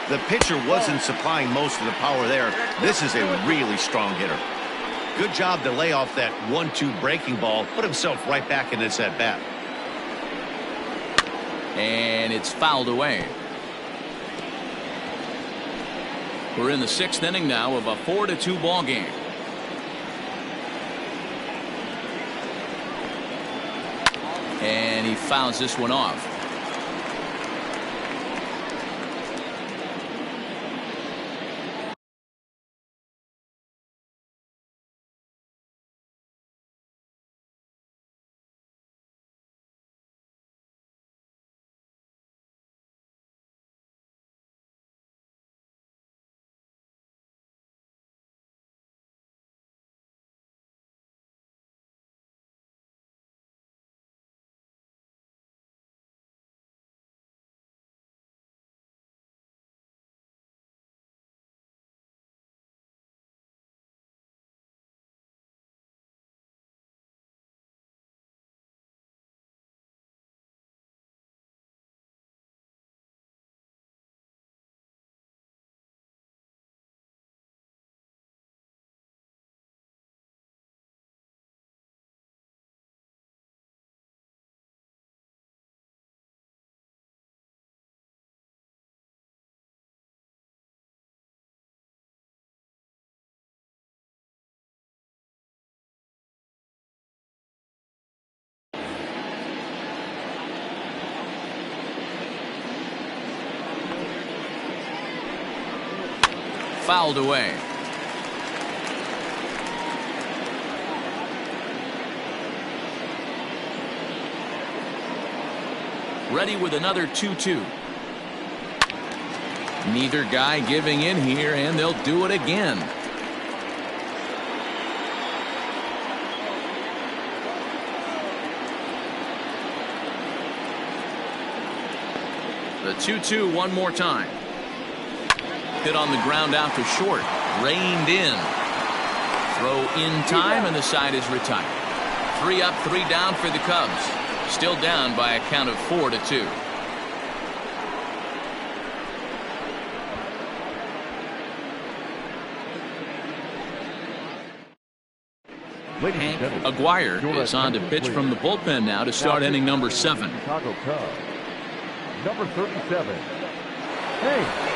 The pitcher wasn't supplying most of the power there. This is a really strong hitter. Good job to lay off that 1-2 breaking ball, put himself right back in this at-bat. And it's fouled away. We're in the 6th inning now of a 4-2 ball game. And he fouls this one off. Fouled away. Ready with another 2-2. Neither guy giving in here, and they'll do it again. The 2-2 one more time. Hit on the ground out to short. Reined in. Throw in time, and the side is retired. 3 up, 3 down for the Cubs. Still down by a count of 4-2. Hank Aguirre is on to pitch from the bullpen now to start inning number 7. Chicago Cubs. Number 37. Hey.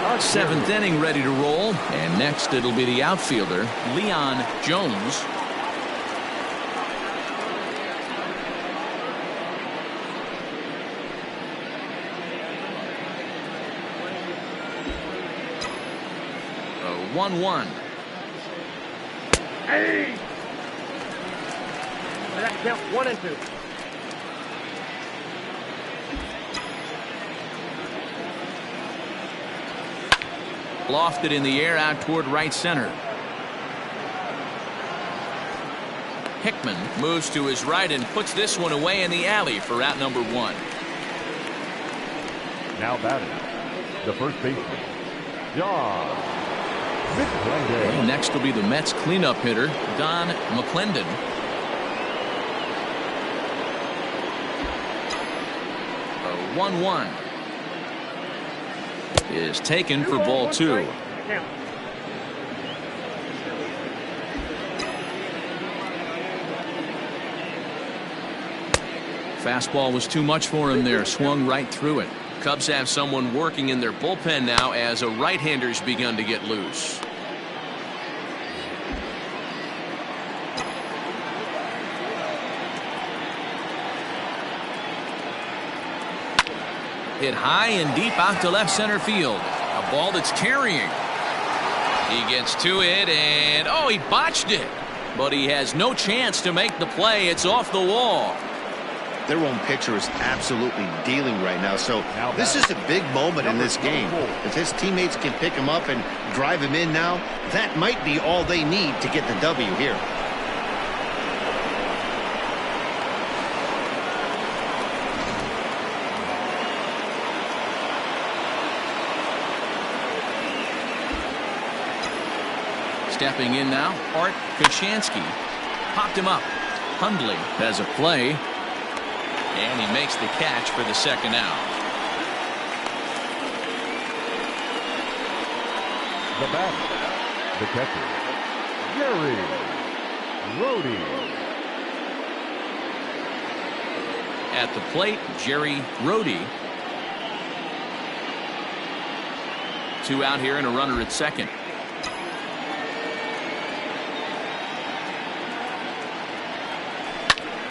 7th inning ready to roll, and next it'll be the outfielder Leon Jones. A 1-1. Hey! That count 1 and 2. Lofted in the air out toward right center. Hickman moves to his right and puts this one away in the alley for out number 1. Now batting, the first baseman, John McClendon. Next will be the Mets cleanup hitter, Don McClendon. A 1-1. Is taken for ball 2. Fastball was too much for him there. Swung right through it. Cubs have someone working in their bullpen now as a right-hander's begun to get loose. Hit high and deep out to left center field. A ball that's carrying. He gets to it, and oh, he botched it. But he has no chance to make the play. It's off the wall. Their own pitcher is absolutely dealing right now, so this is a big moment in this game. If his teammates can pick him up and drive him in now, that might be all they need to get the W here. Stepping in now, Art Koshansky. Popped him up. Hundley has a play. And he makes the catch for the second out. The batter, the catcher, Jerry Rhodey. At the plate, Jerry Rhodey. 2 out here and a runner at second.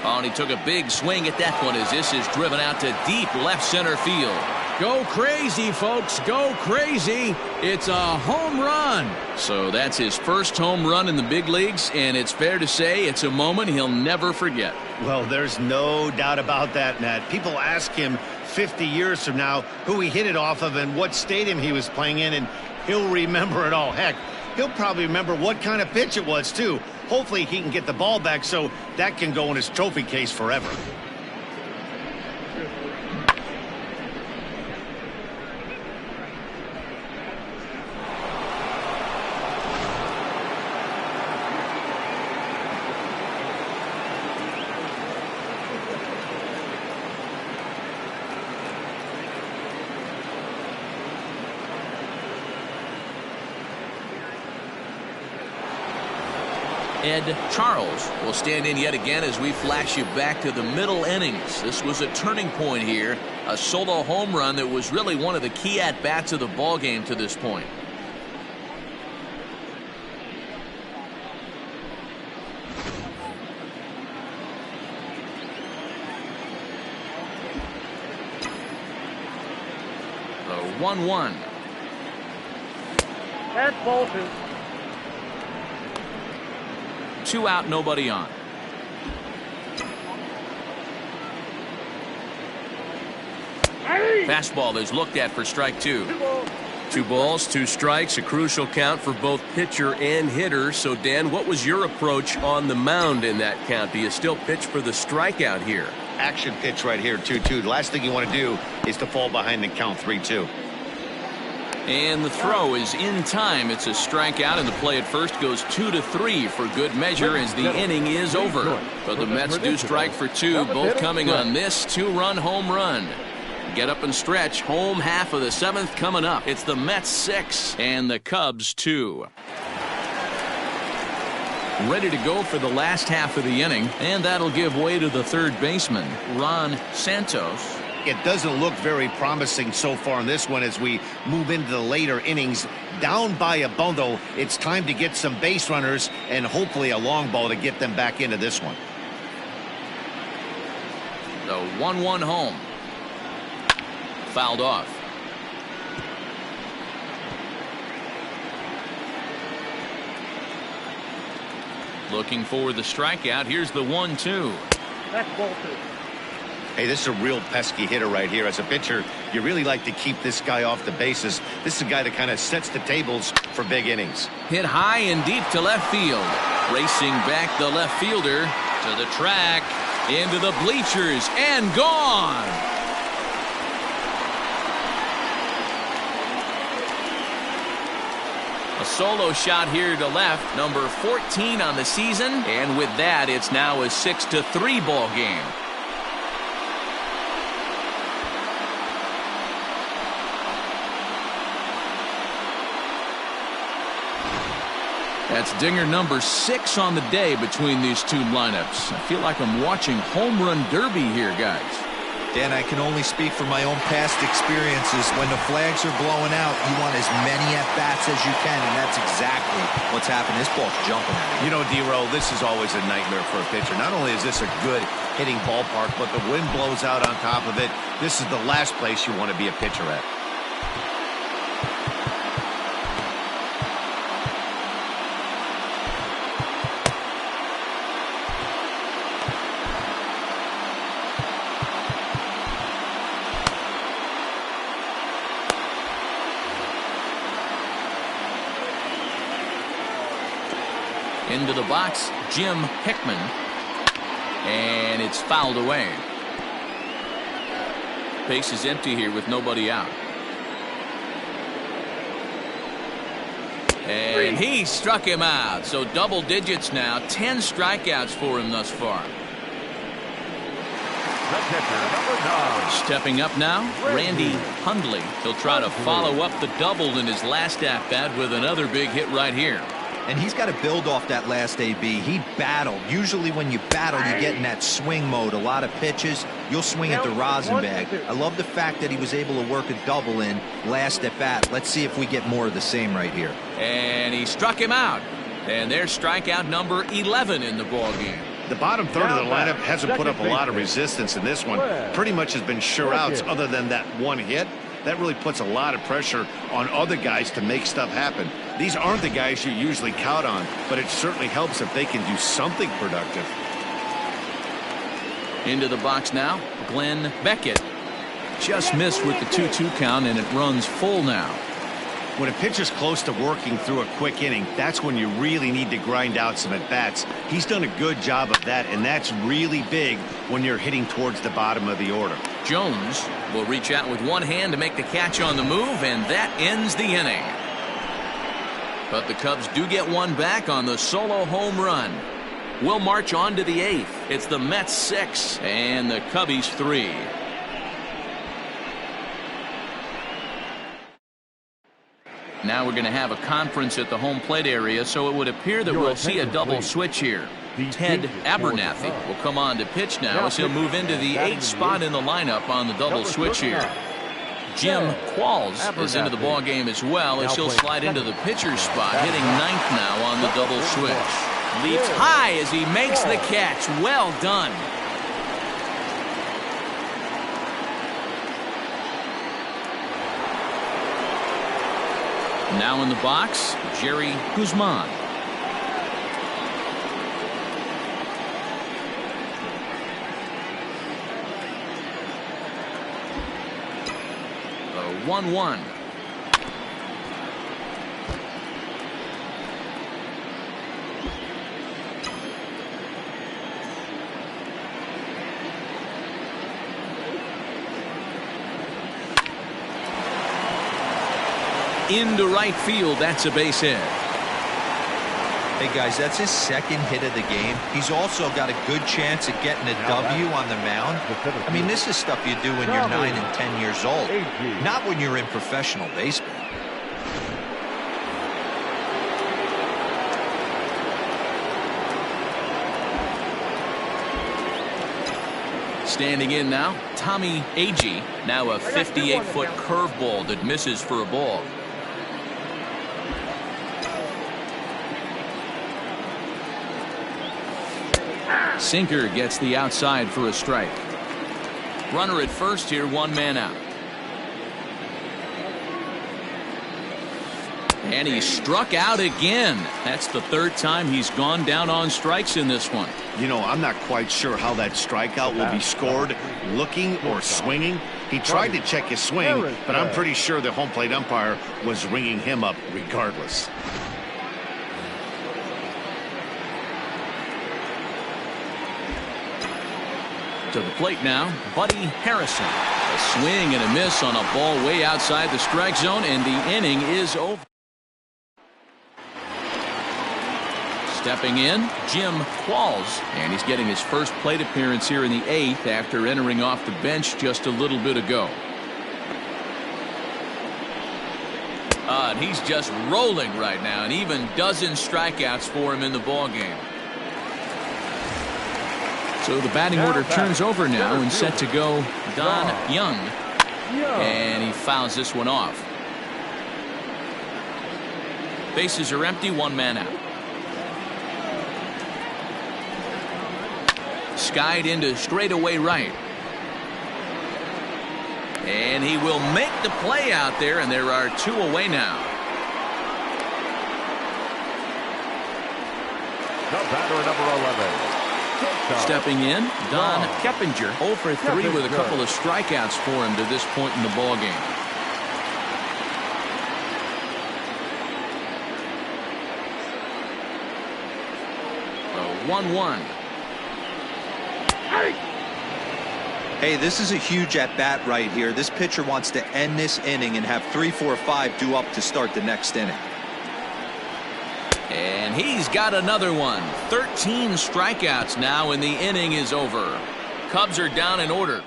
Oh, and he took a big swing at that one as this is driven out to deep left center field. Go crazy, folks. Go crazy. It's a home run. So that's his first home run in the big leagues, and it's fair to say it's a moment he'll never forget. Well, there's no doubt about that, Matt. People ask him 50 years from now who he hit it off of and what stadium he was playing in, and he'll remember it all. Heck, he'll probably remember what kind of pitch it was, too. Hopefully he can get the ball back so that can go in his trophy case forever. Ed Charles will stand in yet again as we flash you back to the middle innings. This was a turning point here, a solo home run that was really one of the key at-bats of the ball game to this point. The 1-1. That's ball 2. 2 out, nobody on. Fastball is looked at for strike 2. 2 balls, 2 strikes, a crucial count for both pitcher and hitter. So, Dan, what was your approach on the mound in that count? Do you still pitch for the strikeout here? Action pitch right here, 2-2. The last thing you want to do is to fall behind the count 3-2. And the throw is in time. It's a strikeout, and the play at first goes 2-3 for good measure as the inning is over. But the Mets do strike for 2, both coming on this 2-run home run. Get up and stretch. Home half of the 7th coming up. It's the Mets 6 and the Cubs 2. Ready to go for the last half of the inning, and that'll give way to the third baseman, Ron Santos. It doesn't look very promising so far in this one as we move into the later innings. Down by a bundle, it's time to get some base runners and hopefully a long ball to get them back into this one. The 1-1 home. Fouled off. Looking for the strikeout. Here's the 1-2. That's ball 2. Hey, this is a real pesky hitter right here. As a pitcher, you really like to keep this guy off the bases. This is a guy that kind of sets the tables for big innings. Hit high and deep to left field. Racing back the left fielder to the track, into the bleachers, and gone. A solo shot here to left, number 14 on the season, and with that, it's now a 6-3 ball game. That's dinger number 6 on the day between these two lineups. I feel like I'm watching home run derby here, guys. Dan, I can only speak from my own past experiences. When the flags are blowing out, you want as many at-bats as you can, and that's exactly what's happened. This ball's jumping at me. You know, D-Row, this is always a nightmare for a pitcher. Not only is this a good hitting ballpark, but the wind blows out on top of it. This is the last place you want to be a pitcher at. Into the box, Jim Hickman, and it's fouled away. Base is empty here with nobody out. And he struck him out. So double digits now, 10 strikeouts for him thus far. catcher, number 9. Stepping up now, Randy Hundley. He'll try to follow up the double in his last at-bat with another big hit right here. And he's got to build off that last AB. He battled. Usually when you battle, you get in that swing mode. A lot of pitches, you'll swing at the rosin bag. I love the fact that he was able to work a double in last at bat. Let's see if we get more of the same right here. And he struck him out. And there's strikeout number 11 in the ballgame. The bottom third of the lineup hasn't put up a lot of resistance in this one. Pretty much has been sure outs other than that one hit. That really puts a lot of pressure on other guys to make stuff happen. These aren't the guys you usually count on, but it certainly helps if they can do something productive. Into the box now, Glenn Beckett. Just missed with the 2-2 count, and it runs full now. When a pitcher's close to working through a quick inning, that's when you really need to grind out some at-bats. He's done a good job of that, and that's really big when you're hitting towards the bottom of the order. Jones will reach out with one hand to make the catch on the move, and that ends the inning. But the Cubs do get one back on the solo home run. We'll march on to the 8th. It's the Mets 6 and the Cubbies 3. Now we're going to have a conference at the home plate area, so it would appear that we'll see a double switch here. Ted Abernathy will come on to pitch now as he'll move into the 8th spot in the lineup on the double switch here. Jim Qualls is into the ball game as well as he'll slide into the pitcher's spot, hitting 9th now on the double switch. Leaps high as he makes the catch. Well done. Now in the box, Jerry Guzman. The 1-1. Into right field, that's a base hit. Hey guys, that's his second hit of the game. He's also got a good chance at getting a W on the mound. I mean, this is stuff you do when you're 9 and 10 years old, not when you're in professional baseball. Standing in now, Tommy Agee. Now a 58-foot curveball that misses for a ball. Sinker gets the outside for a strike. Runner at first here, one man out. And he struck out again. That's the third time he's gone down on strikes in this one. You know, I'm not quite sure how that strikeout will be scored, looking or swinging. He tried to check his swing, but I'm pretty sure the home plate umpire was ringing him up regardless. To the plate now, Buddy Harrison. A swing and a miss on a ball way outside the strike zone, and the inning is over. Stepping in, Jim Qualls, and he's getting his first plate appearance here in the 8th after entering off the bench just a little bit ago. And he's just rolling right now, and even dozen strikeouts for him in the ball game. So the batting order turns over now, and set to go Don Young. And he fouls this one off. Bases are empty, one man out. Skied into straightaway right. And he will make the play out there, and there are two away now. The batter, number 11. Stepping in, Don Keppinger, 0 for 3 with a couple of strikeouts for him to this point in the ball game. The 1-1. Hey, this is a huge at-bat right here. This pitcher wants to end this inning and have 3, 4, 5 due up to start the next inning. And he's got another one. 13 strikeouts now, and the inning is over. Cubs are down in order.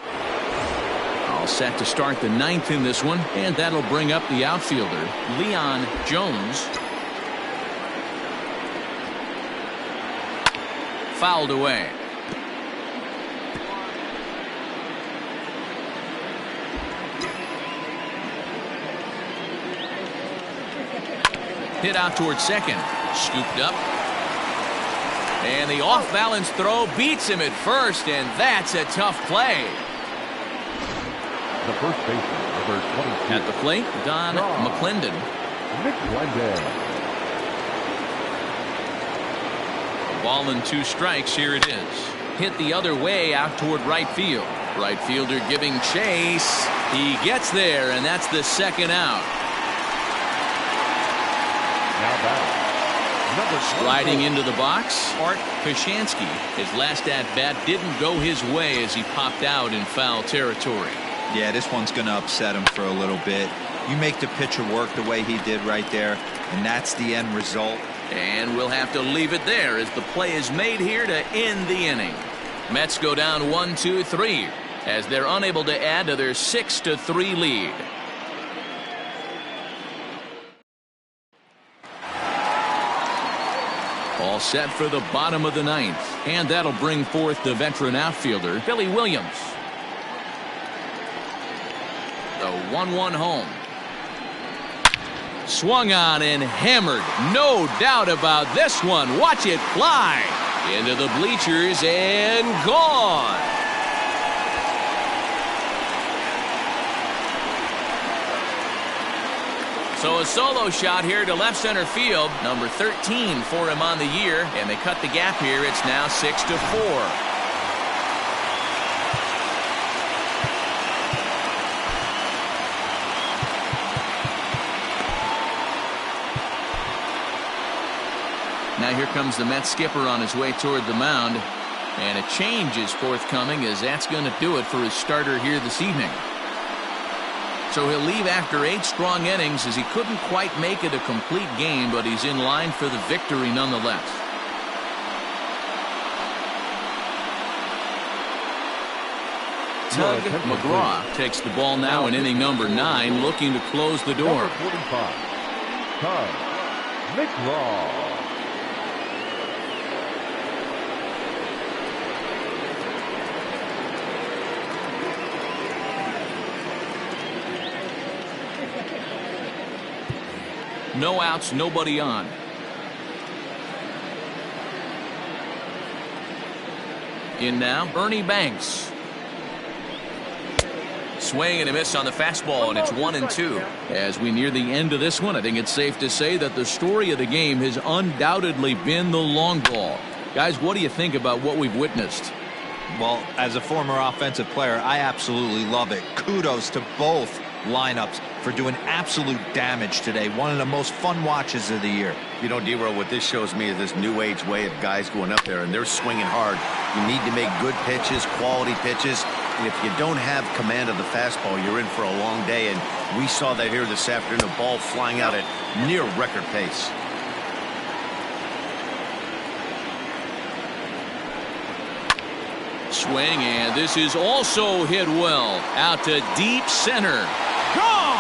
All set to start the 9th in this one, and that'll bring up the outfielder, Leon Jones. Fouled away. Hit out towards second. Scooped up. And the off-balance throw beats him at first, and that's a tough play. The first baseman, number 22. At the plate, Don McClendon. A ball and 2 strikes. Here it is. Hit the other way out toward right field. Right fielder giving chase. He gets there, and that's the 2nd out. Now batting. Sliding into the box, Art Pashansky. His last at-bat didn't go his way as he popped out in foul territory. Yeah, this one's going to upset him for a little bit. You make the pitcher work the way he did right there, and that's the end result. And we'll have to leave it there as the play is made here to end the inning. Mets go down 1-2-3 as they're unable to add to their 6-3 lead. All set for the bottom of the 9th, and that'll bring forth the veteran outfielder, Billy Williams. The 1-1 home. Swung on and hammered. No doubt about this one. Watch it fly into the bleachers and gone. So a solo shot here to left center field. Number 13 for him on the year, and they cut the gap here. It's now 6-4. Now here comes the Mets skipper on his way toward the mound, and a change is forthcoming as that's going to do it for his starter here this evening. So he'll leave after 8 strong innings as he couldn't quite make it a complete game, but he's in line for the victory nonetheless. Tug McGraw takes the ball now in inning number 9, looking to close the door. Number 45, Tug McGraw. No outs, nobody on. In now, Ernie Banks. Swing and a miss on the fastball, and it's 1-2. As we near the end of this one, I think it's safe to say that the story of the game has undoubtedly been the long ball. Guys, what do you think about what we've witnessed? Well, as a former offensive player, I absolutely love it. Kudos to both lineups for doing absolute damage today. One of the most fun watches of the year. You know, D-Roll, what this shows me is this new age way of guys going up there and they're swinging hard. You need to make good pitches, quality pitches. And if you don't have command of the fastball, you're in for a long day. And we saw that here this afternoon, the ball flying out at near record pace. Swing, and this is also hit well. Out to deep center. Gone!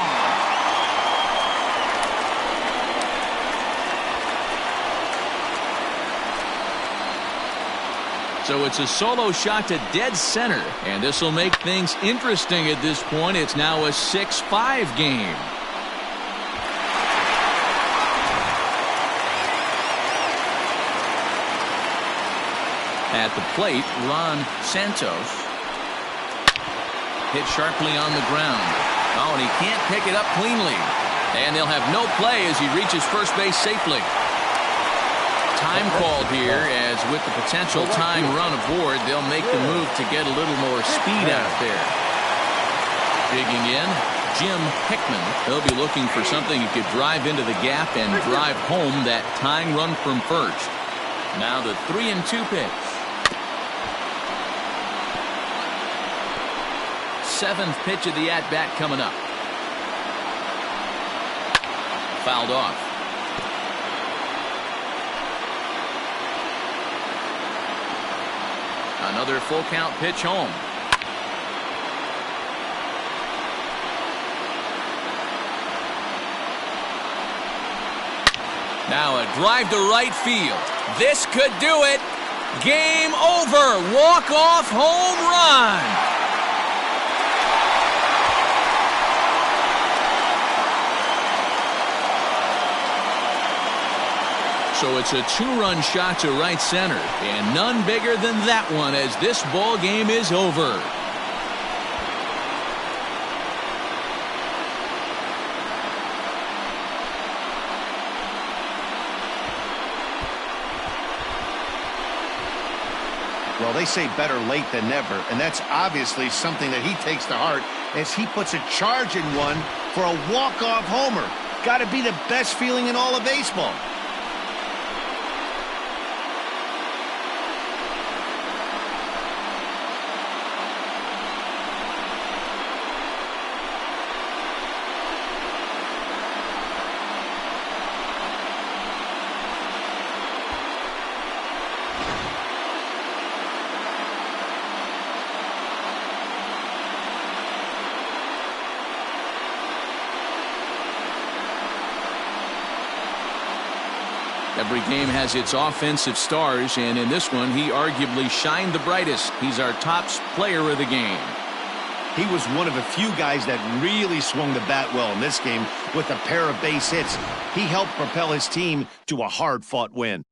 So it's a solo shot to dead center, and this will make things interesting at this point. It's now a 6-5 game. At the plate, Ron Santos. Hit sharply on the ground. Oh, and he can't pick it up cleanly. And they'll have no play as he reaches first base safely. Time called here, as with the potential time run aboard, they'll make the move to get a little more speed out there. Digging in, Jim Hickman. They'll be looking for something he could drive into the gap and drive home that tying run from first. Now the 3-2 pitch. 7th pitch of the at-bat coming up. Fouled off. A Another full count pitch home. Now a drive to right field. This could do it. Game over. Walk-off home run. So it's a two-run shot to right center, and none bigger than that one as this ball game is over. Well, they say better late than never, and that's obviously something that he takes to heart as he puts a charge in one for a walk-off homer. Got to be the best feeling in all of baseball. Every game has its offensive stars, and in this one, he arguably shined the brightest. He's our top player of the game. He was one of a few guys that really swung the bat well in this game with a pair of base hits. He helped propel his team to a hard-fought win.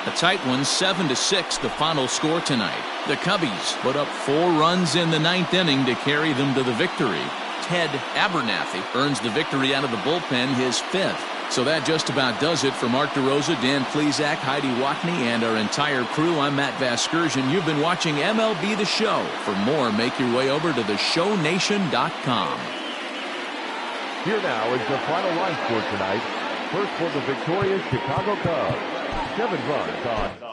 A tight one, 7-6, the final score tonight. The Cubbies put up 4 runs in the 9th inning to carry them to the victory. Ted Abernathy earns the victory out of the bullpen, his 5th. So that just about does it for Mark DeRosa, Dan Plesac, Heidi Watney, and our entire crew. I'm Matt Vasgersian. You've been watching MLB The Show. For more, make your way over to theshownation.com. Here now is the final line score tonight. First for the victorious Chicago Cubs. 7 runs on